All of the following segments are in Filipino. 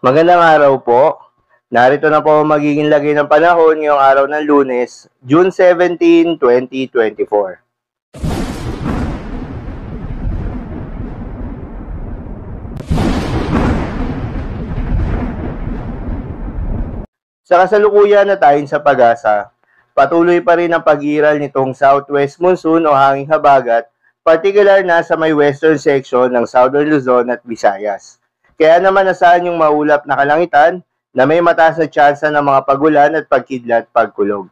Magandang araw po. Narito na po ang magiging lagay ng panahon ngayong araw ng Lunes, June 17, 2024. Sa kasalukuyan na tayo sa pag-asa, patuloy pa rin ang pag-iral nitong southwest monsoon o hanging habagat, partikular na sa may western section ng Southern Luzon at Visayas. Kaya naman asahan yung maulap na kalangitan na may mataas na tsansa ng mga pagulan at pagkidlat pagkulog.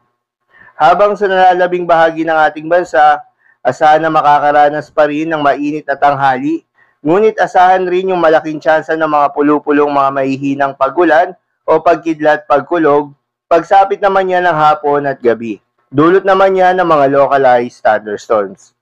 Habang sa nalalabing bahagi ng ating bansa, asahan na makakaranas pa rin ng mainit na tanghali, ngunit asahan rin yung malaking tsansa ng mga pulupulong mga mahihinang pagulan o pagkidlat pagkulog, pagsapit naman yan ng hapon at gabi. Dulot naman yan ng mga localized thunderstorms.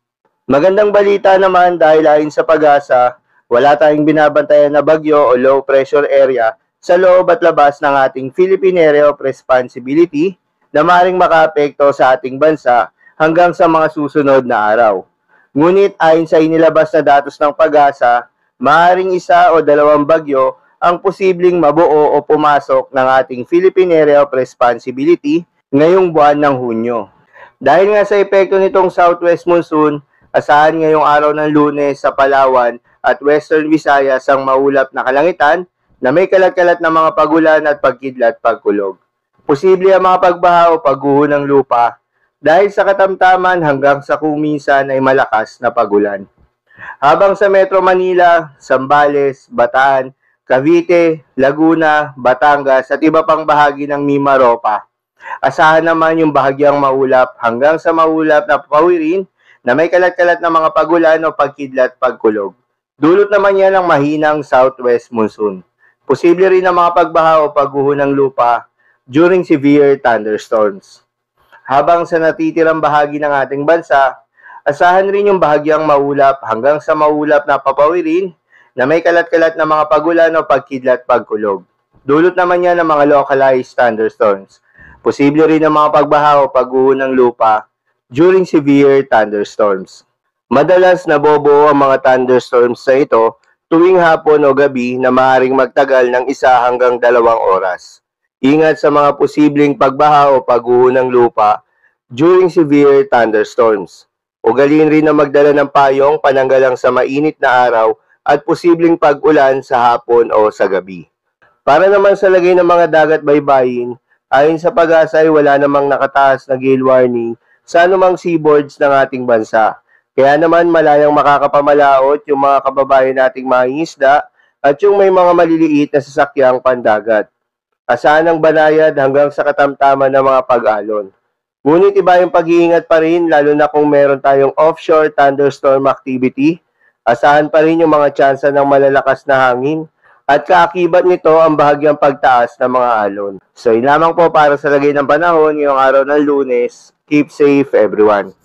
Magandang balita naman dahil ayon sa pag-asa, wala tayong binabantayan na bagyo o low pressure area sa loob at labas ng ating Philippine Area of Responsibility na maaaring makaapekto sa ating bansa hanggang sa mga susunod na araw. Ngunit ayon sa inilabas na datos ng pag-asa, maaaring isa o dalawang bagyo ang posibleng mabuo o pumasok ng ating Philippine Area of Responsibility ngayong buwan ng Hunyo. Dahil nga sa epekto nitong southwest monsoon, asahan ngayong araw ng Lunes sa Palawan at Western Visayas ang maulap na kalangitan na may kalat-kalat na mga pagulan at pagkidlat pagkulog. Posible ang mga pagbaha o pagguho ng lupa dahil sa katamtaman hanggang sa kuminsan ay malakas na pagulan. Habang sa Metro Manila, Zambales, Bataan, Cavite, Laguna, Batangas at iba pang bahagi ng Mimaropa, asahan naman yung bahagyang maulap hanggang sa maulap na pawirin na may kalat-kalat na mga pagulan o pagkidlat pagkulog. Dulot naman yan ng mahinang southwest monsoon. Posible rin ang mga pagbaha o pagguho ng lupa during severe thunderstorms. Habang sa natitirang bahagi ng ating bansa, asahan rin yung bahagyang maulap hanggang sa maulap na papawirin na may kalat-kalat na mga pagulan o pagkidlat pagkulog. Dulot naman yan ng mga localized thunderstorms. Posible rin ang mga pagbaha o pagguho ng lupa during severe thunderstorms. Madalas nabobuo ang mga thunderstorms sa ito tuwing hapon o gabi na maaaring magtagal ng 1 hanggang 2 oras. Ingat sa mga posibleng pagbaha o pagguho ng lupa during severe thunderstorms. Ugaliin rin na magdala ng payong pananggalang sa mainit na araw at posibleng pag-ulan sa hapon o sa gabi. Para naman sa lagay ng mga dagat baybayin, ayon sa pag-asa ay wala namang nakataas na gale warning sa anumang seaboards ng ating bansa. Kaya naman malayang makakapamalaot yung mga kababayan nating mangingisda at yung may mga maliliit na sasakyang pandagat. Asahan ng banayad hanggang sa katamtaman ng mga pag-alon. Ngunit iba yung pag-iingat pa rin lalo na kung meron tayong offshore thunderstorm activity. Asahan pa rin yung mga tsansa ng malalakas na hangin at kaakibat nito ang bahagyang pagtaas ng mga alon. So yun lamang po para sa lagay ng panahon ngayong araw ng Lunes. Keep safe everyone.